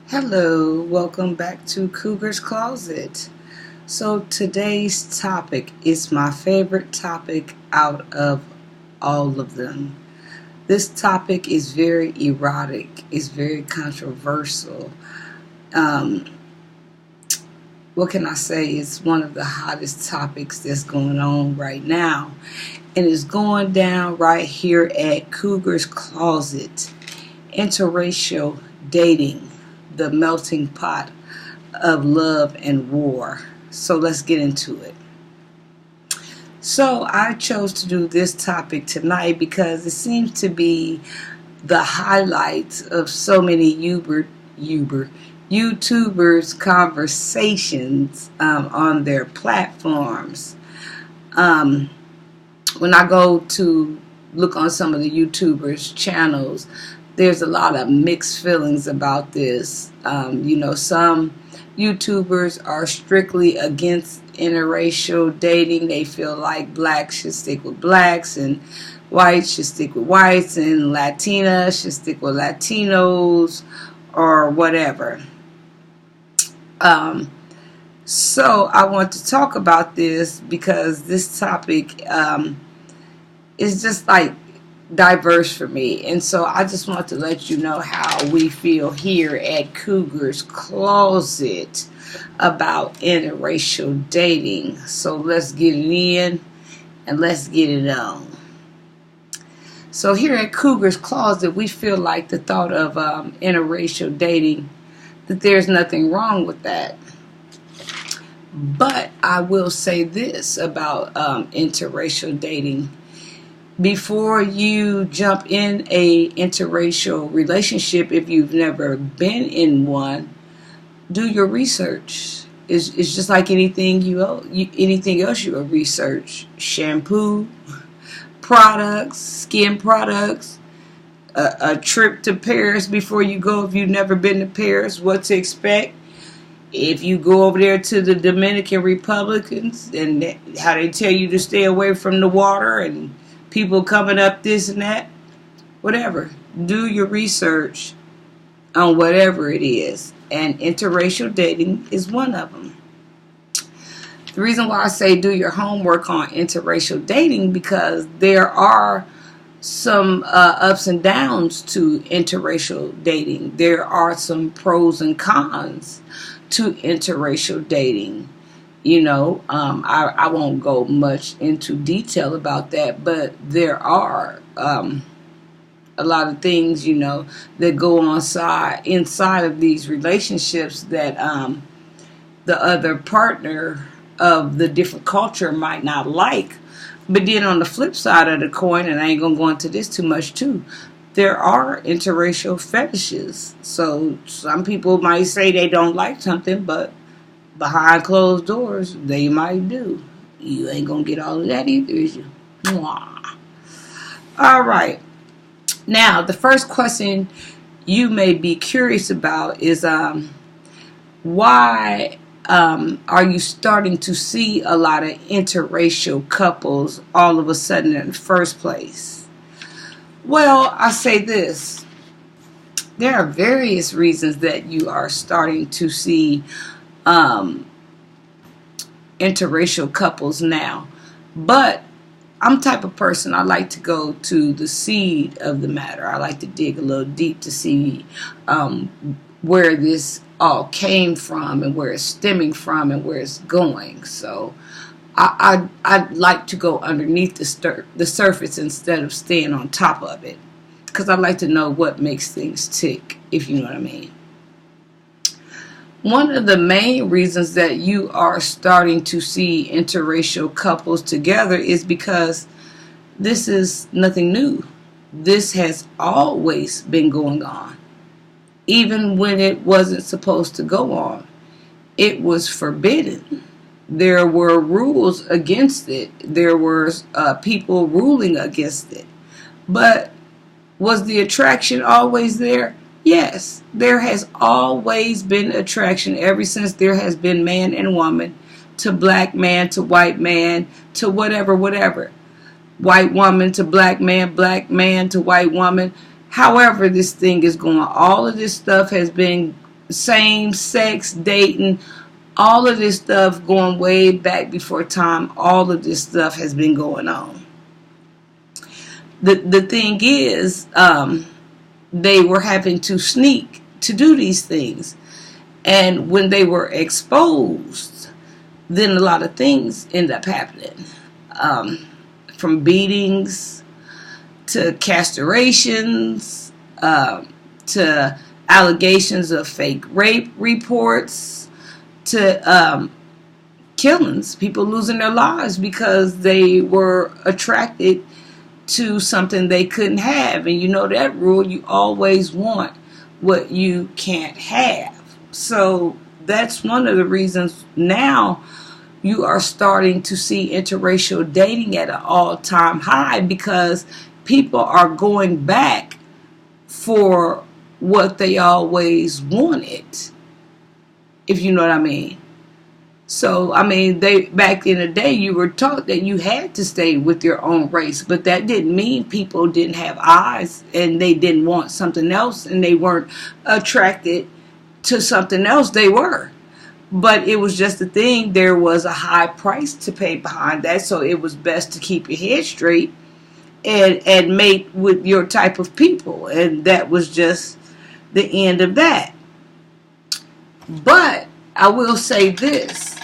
Hello, welcome back to Cougar's Closet. So today's topic is my favorite topic out of all of them. This topic is very erotic, it's very controversial. Um, what can I say? It's one of the hottest topics that's going on right now. And it's going down right here at Cougar's Closet. Interracial dating, the melting pot of love and war. So let's get into it. So I chose to do this topic tonight because it seems to be the highlights of so many YouTubers' conversations on their platforms. Um, when I go to look on some of the YouTubers' channels, there's a lot of mixed feelings about this. Some YouTubers are strictly against interracial dating. They feel like blacks should stick with blacks and whites should stick with whites and Latinas should stick with Latinos or whatever. So I want to talk about this because this topic is just like diverse for me, and so I just want to let you know how we feel here at Cougar's Closet about interracial dating. So let's get it in and let's get it on. So here at Cougar's Closet, we feel like the thought of interracial dating, that there's nothing wrong with that. But I will say this about interracial dating. Before you jump in a interracial relationship, if you've never been in one, do your research. It's just like anything anything else you will research. Shampoo, products, skin products, a trip to Paris before you go if you've never been to Paris, what to expect. If you go over there to the Dominican Republicans and how they tell you to stay away from the water and people coming up this and that, whatever. Do your research on whatever it is. And interracial dating is one of them. The reason why I say do your homework on interracial dating, because there are some ups and downs to interracial dating. There are some pros and cons to interracial dating. I won't go much into detail about that, but there are a lot of things, that go on inside of these relationships that the other partner of the different culture might not like. But then on the flip side of the coin, and I ain't going to go into this too much too, there are interracial fetishes. So some people might say they don't like something, but behind closed doors, they might do. You ain't gonna get all of that either, is you? Mwah. All right. Now, the first question you may be curious about is why are you starting to see a lot of interracial couples all of a sudden in the first place? Well, I say this. There are various reasons that you are starting to see interracial couples now, but I'm the type of person, I like to go to the seed of the matter. I like to dig a little deep to see where this all came from and where it's stemming from and where it's going. So I like to go underneath the surface instead of staying on top of it, because I like to know what makes things tick, if you know what I mean. One of the main reasons that you are starting to see interracial couples together is because this is nothing new. This has always been going on. Even when it wasn't supposed to go on, it was forbidden. There were rules against it. There were people ruling against it. But was the attraction always there? Yes, there has always been attraction ever since there has been man and woman, to black man to white man to whatever. White woman to black man to white woman. However this thing is going, all of this stuff has been same sex dating, all of this stuff going way back before time. All of this stuff has been going on. The thing is, they were having to sneak to do these things. And when they were exposed, then a lot of things end up happening. From beatings to castrations, to allegations of fake rape reports, to killings, people losing their lives because they were attracted to something they couldn't have. And you know that rule, you always want what you can't have. So that's one of the reasons now you are starting to see interracial dating at an all-time high, because people are going back for what they always wanted, if you know what I mean. So, I mean, back in the day, you were taught that you had to stay with your own race, but that didn't mean people didn't have eyes and they didn't want something else and they weren't attracted to something else. They were. But it was just the thing, there was a high price to pay behind that, so it was best to keep your head straight and mate with your type of people. And that was just the end of that. But I will say this.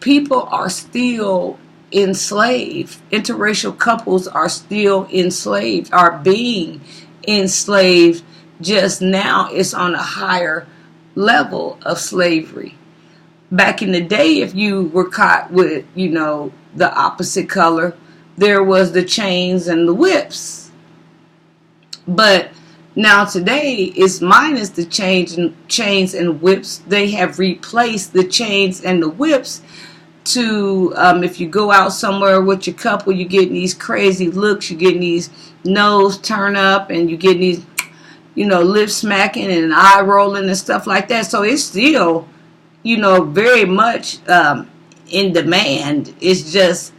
People are still enslaved. Interracial couples are still enslaved, are being enslaved. Just now it's on a higher level of slavery. Back in the day, if you were caught with, the opposite color, there was the chains and the whips. But now today, it's minus the chains and whips. They have replaced the chains and the whips to, if you go out somewhere with your couple, you're getting these crazy looks, you're getting these nose turn up, and you're getting these, lip smacking and eye rolling and stuff like that. So it's still, very much in demand. It's just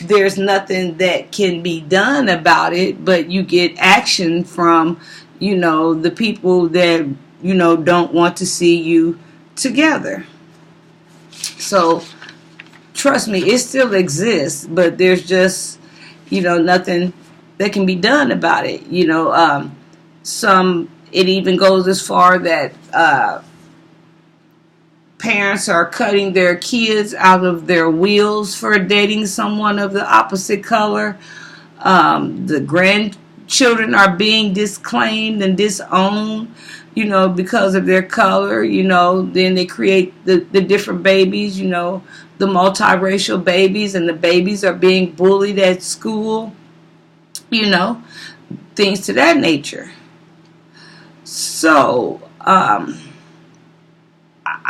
there's nothing that can be done about it, but you get action from, the people that, don't want to see you together. So trust me, it still exists, but there's just, nothing that can be done about it. It even goes as far that parents are cutting their kids out of their wills for dating someone of the opposite color. The grandchildren are being disclaimed and disowned, because of their color. Then they create the different babies, the multiracial babies, and the babies are being bullied at school, things to that nature. So, I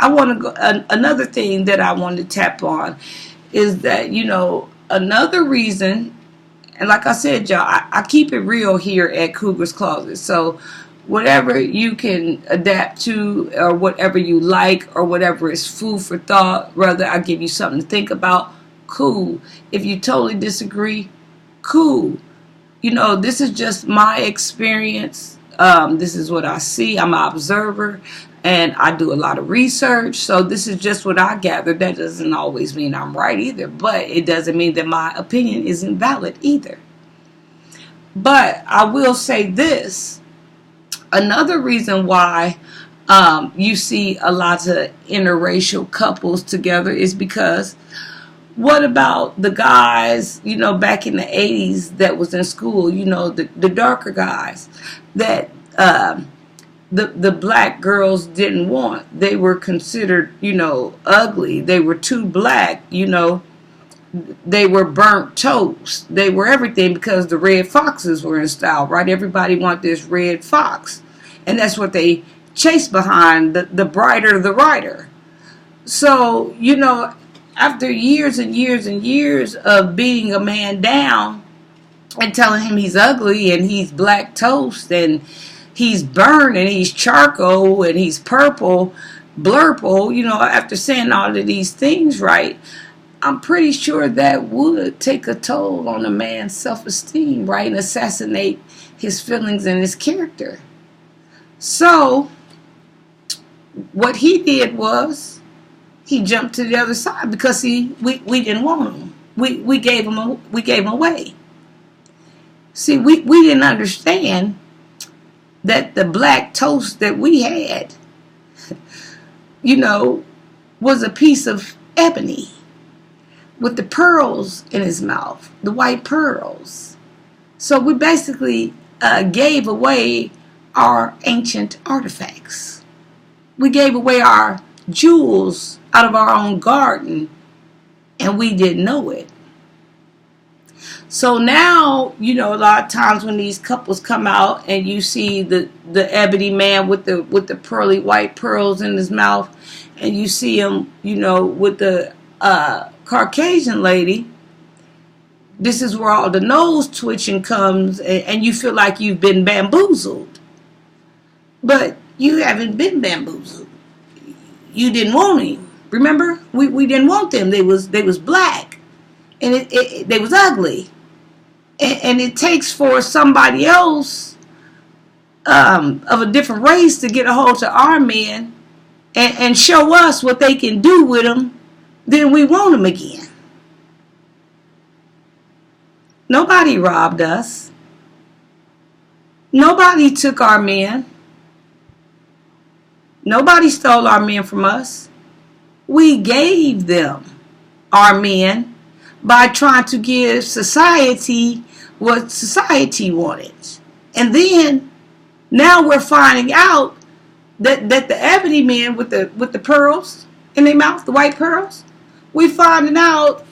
want to go. Another thing that I want to tap on is that, another reason, and like I said, y'all, I keep it real here at Cougar's Closet. So, whatever you can adapt to, or whatever you like, or whatever is food for thought, rather I give you something to think about, cool. If you totally disagree, cool. This is just my experience. This is what I see. I'm an observer, and I do a lot of research. So this is just what I gather. That doesn't always mean I'm right either, but it doesn't mean that my opinion isn't valid either. But I will say this. Another reason why you see a lot of interracial couples together is because, what about the guys, back in the 80s that was in school, the darker guys that the black girls didn't want? They were considered, ugly. They were too black, they were burnt toast. They were everything because the red foxes were in style, right? Everybody wanted this red fox. And that's what they chased behind, the brighter the writer. So, after years and years and years of beating a man down and telling him he's ugly and he's black toast and he's burned and he's charcoal and he's purple, blurple, after saying all of these things, right, I'm pretty sure that would take a toll on a man's self-esteem, right, and assassinate his feelings and his character. So, What he did was he jumped to the other side because we didn't want him. We gave him away. See, we didn't understand that the black toast that we had, was a piece of ebony with the pearls in his mouth, the white pearls. So we basically gave away our ancient artifacts. We gave away our jewels out of our own garden, and we didn't know it. So now, a lot of times when these couples come out and you see the ebony man with the pearly white pearls in his mouth, and you see him, with the Caucasian lady, this is where all the nose twitching comes, and you feel like you've been bamboozled. But you haven't been bamboozled. You didn't want him. Remember? We didn't want them. They was black, and they was ugly. And it takes for somebody else of a different race to get a hold to our men and show us what they can do with them. Then we want them again. Nobody robbed us. Nobody took our men. Nobody stole our men from us. We gave them our men by trying to give society what society wanted. And then now we're finding out that the ebony men with the pearls in their mouth, the white pearls, we're finding out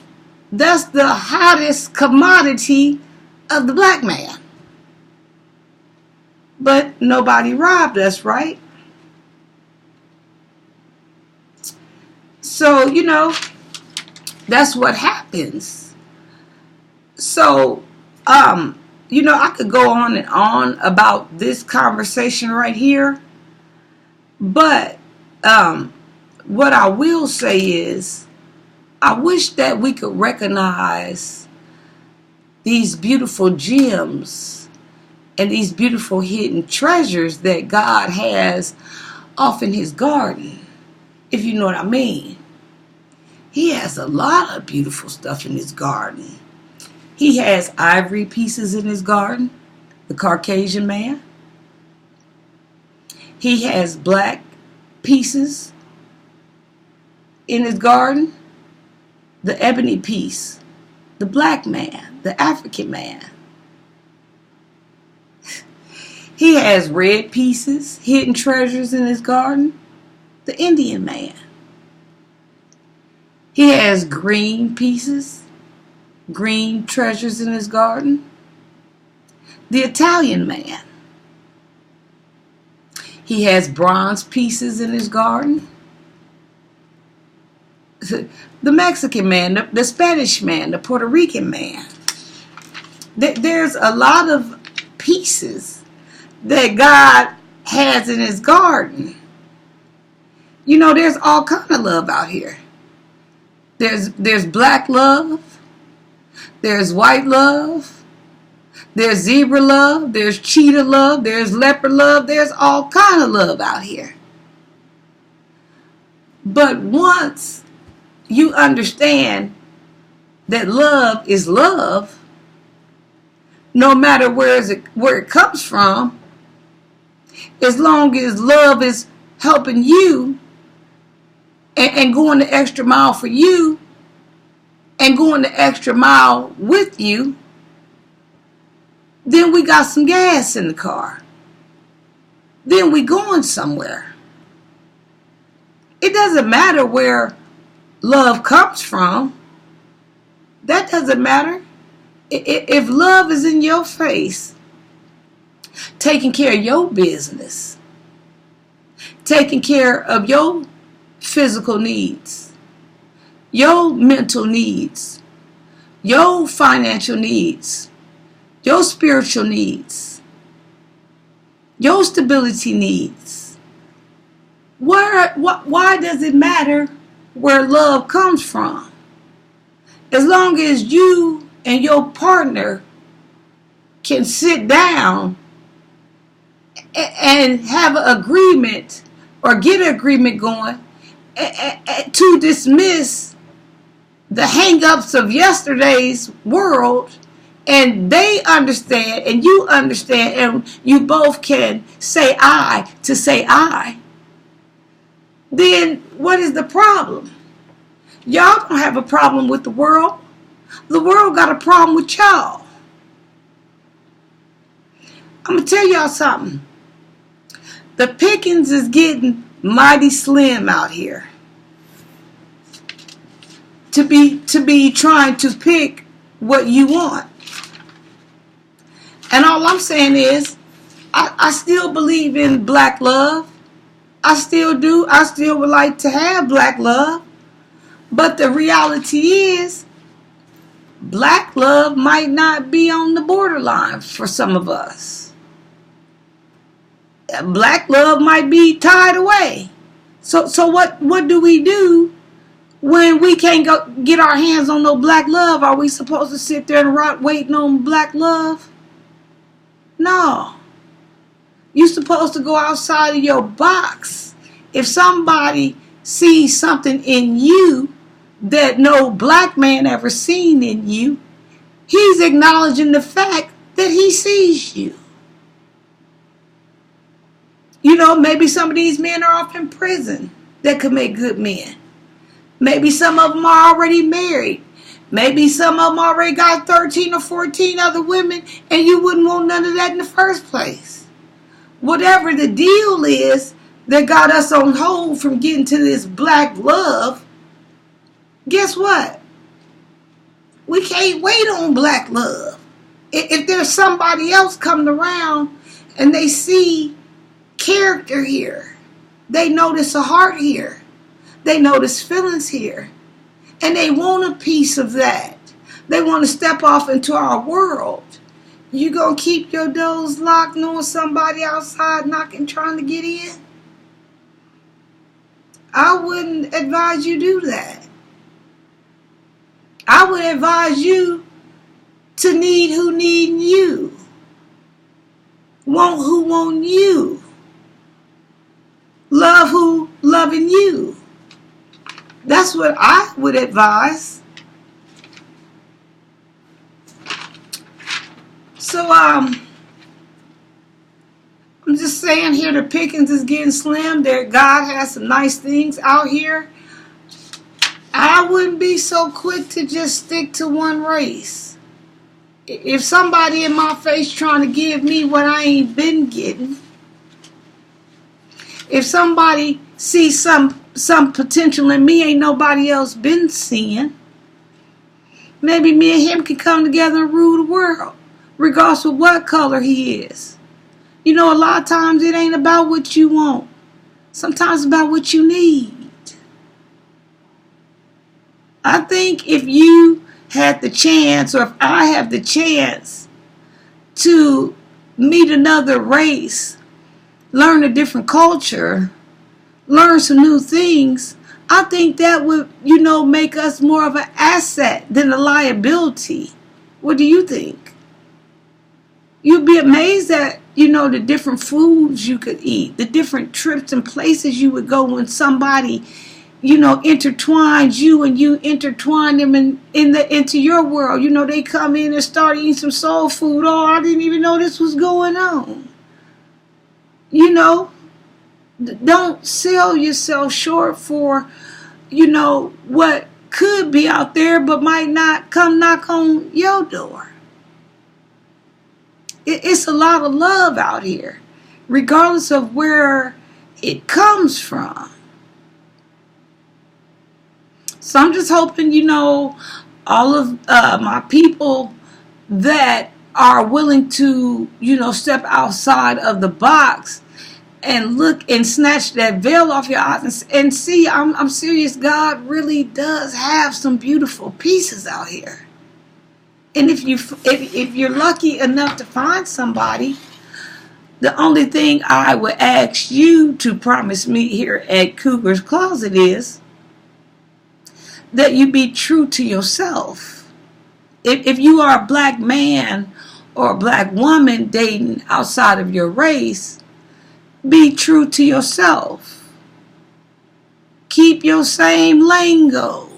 that's the hottest commodity of the black man. But nobody robbed us, right? So, that's what happens. So, I could go on and on about this conversation right here. But what I will say is, I wish that we could recognize these beautiful gems and these beautiful hidden treasures that God has off in his garden, if you know what I mean. He has a lot of beautiful stuff in his garden. He has ivory pieces in his garden, the Caucasian man. He has black pieces in his garden, the ebony piece, the black man, the African man. He has red pieces, hidden treasures in his garden, the Indian man. He has green pieces, green treasures in his garden, the Italian man. He has bronze pieces in his garden, the Mexican man, the Spanish man, the Puerto Rican man. There's a lot of pieces that God has in his garden. There's all kind of love out here. There's black love. There's white love. There's zebra love. There's cheetah love. There's leopard love. There's all kind of love out here. But once you understand that love is love, no matter where it comes from, as long as love is helping you and going the extra mile for you and going the extra mile with you, then we got some gas in the car. Then we going somewhere. It doesn't matter where love comes from. That doesn't matter. If love is in your face, taking care of your business, taking care of your physical needs, your mental needs, your financial needs, your spiritual needs, your stability needs. Why does it matter where love comes from? As long as you and your partner can sit down and have an agreement or get an agreement going to dismiss the hang-ups of yesterday's world, and they understand and you understand, and you both can say I to say I, then what is the problem? Y'all don't have a problem with the world. The world got a problem with y'all. I'm going to tell y'all something. The pickings is getting mighty slim out here. To be trying to pick what you want. And all I'm saying is, I still believe in black love. I still do. I still would like to have black love. But the reality is, black love might not be on the borderline for some of us. Black love might be tied away. So what do we do when we can't go get our hands on no black love? Are we supposed to sit there and rot waiting on black love? No. You're supposed to go outside of your box. If somebody sees something in you that no black man ever seen in you, he's acknowledging the fact that he sees you. You know, maybe some of these men are off in prison that could make good men. Maybe some of them are already married. Maybe some of them already got 13 or 14 other women, and you wouldn't want none of that in the first place. Whatever the deal is that got us on hold from getting to this black love, guess what? We can't wait on black love. If there's somebody else coming around and they see character here, they notice a heart here, they notice feelings here, and they want a piece of that. They want to step off into our world. You gonna keep your doors locked knowing somebody outside knocking trying to get in? I wouldn't advise you do that. I would advise you to need who need you. Want who want you. Love who loving you. That's what I would advise. So, I'm just saying here, the pickings is getting slim. There, God has some nice things out here. I wouldn't be so quick to just stick to one race. If somebody in my face trying to give me what I ain't been getting, if somebody sees some potential in me ain't nobody else been seeing, maybe me and him can come together and rule the world, regardless of what color he is. You know, a lot of times it ain't about what you want. Sometimes it's about what you need. I think if you had the chance, or if I have the chance to meet another race, learn a different culture, learn some new things, I think that would, make us more of an asset than a liability. What do you think? You'd be amazed at, the different foods you could eat, the different trips and places you would go when somebody, intertwines you and you intertwine them into your world. They come in and start eating some soul food. Oh, I didn't even know this was going on. Don't sell yourself short for, what could be out there but might not come knock on your door. It's a lot of love out here, regardless of where it comes from. So I'm just hoping, all of my people that are willing to, step outside of the box and look and snatch that veil off your eyes and see, I'm serious, God really does have some beautiful pieces out here. And if you're lucky enough to find somebody, the only thing I would ask you to promise me here at Cougar's Closet is that you be true to yourself. If you are a black man or a black woman dating outside of your race, be true to yourself. Keep your same lingo.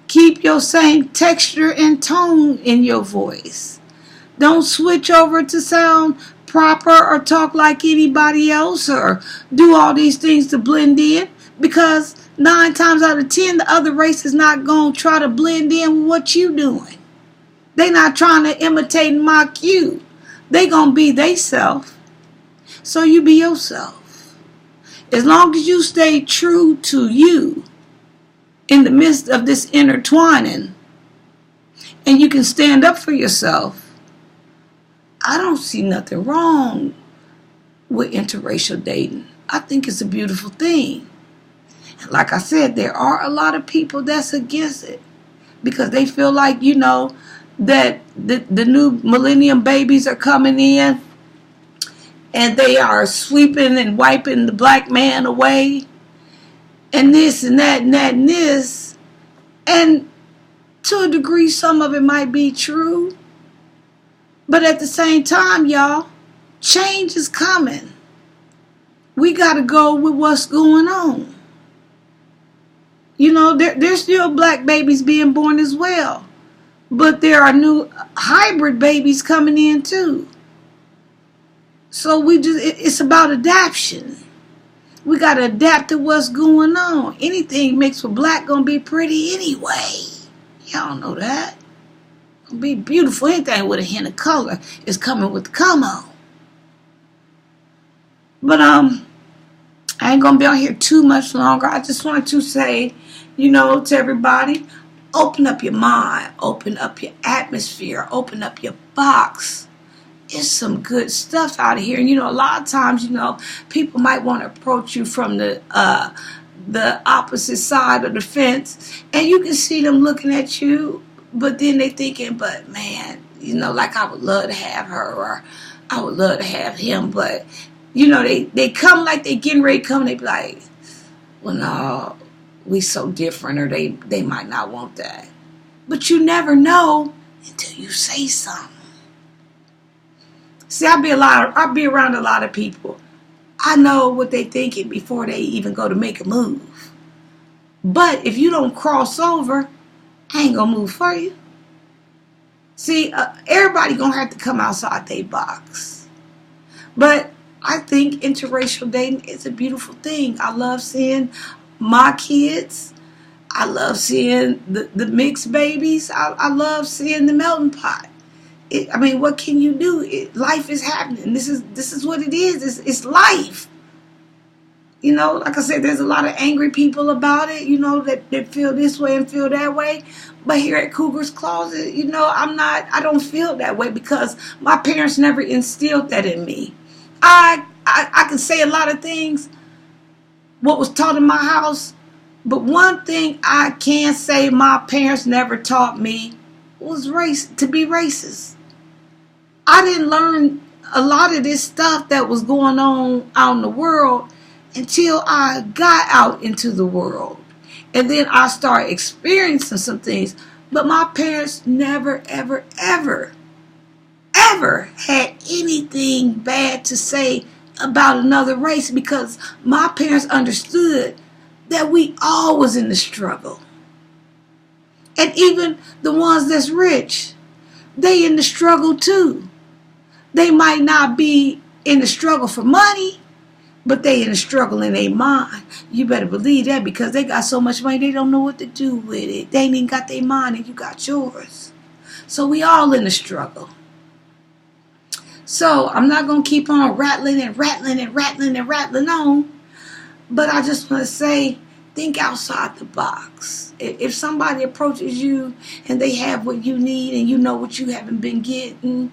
Keep your same texture and tone in your voice. Don't switch over to sound proper or talk like anybody else or do all these things to blend in, because 9 times out of 10 the other race is not going to try to blend in with what you doing. They not trying to imitate and mock you. They going to be they self. So you be yourself. As long as you stay true to you in the midst of this intertwining and you can stand up for yourself, I don't see nothing wrong with interracial dating. I think it's a beautiful thing. And like I said, there are a lot of people that's against it because they feel like, that the new millennium babies are coming in and they are sweeping and wiping the black man away and this and that and that and this. And to a degree, some of it might be true. But at the same time, y'all, change is coming. We got to go with what's going on. There's still black babies being born as well. But there are new hybrid babies coming in too. So it's about adaptation. We got to adapt to what's going on. Anything mixed with black gonna be pretty anyway. Y'all know that. Gonna be beautiful. Anything with a hint of color is coming with the come on. But I ain't gonna be on here too much longer. I just wanted to say, to everybody, open up your mind, open up your atmosphere, open up your box. It's some good stuff out of here. And a lot of times, people might want to approach you from the opposite side of the fence, and you can see them looking at you, but then they thinking, but man, like I would love to have her, or I would love to have him, but they come like they getting ready to come, and they be like, well, no, we so different, or they might not want that. But you never know until you say something. See, I be around a lot of people. I know what they thinking before they even go to make a move. But if you don't cross over, I ain't gonna move for you. See, everybody gonna have to come outside their box. But I think interracial dating is a beautiful thing. I love seeing my kids. I love seeing the mixed babies. I love seeing the melting pot. What can you do? Life is happening. This is what it is. It's life. Like I said, there's a lot of angry people about it, that feel this way and feel that way. But here at Cougar's Closet, I don't feel that way because my parents never instilled that in me. I can say a lot of things, what was taught in my house, but one thing I can say my parents never taught me was to be racist. I didn't learn a lot of this stuff that was going on out in the world until I got out into the world. And then I started experiencing some things. But my parents never, ever, ever, ever had anything bad to say about another race, because my parents understood that we all was in the struggle. And even the ones that's rich, they in the struggle too. They might not be in the struggle for money, but they in the struggle in their mind. You better believe that, because they got so much money they don't know what to do with it. They ain't even got their mind and you got yours. So we all in the struggle. So I'm not going to keep on rattling on. But I just want to say, think outside the box. If somebody approaches you and they have what you need and you know what you haven't been getting,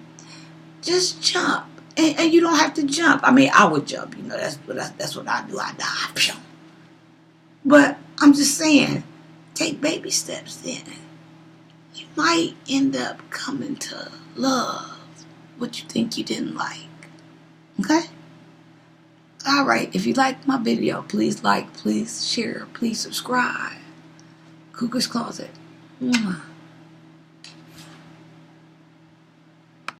just jump. And you don't have to jump. I would jump. That's what I do. I dive. But I'm just saying, take baby steps then. You might end up coming to love what you think you didn't like. Okay? Alright, if you like my video, please like, please share, please subscribe. Cougar's Closet. Mwah.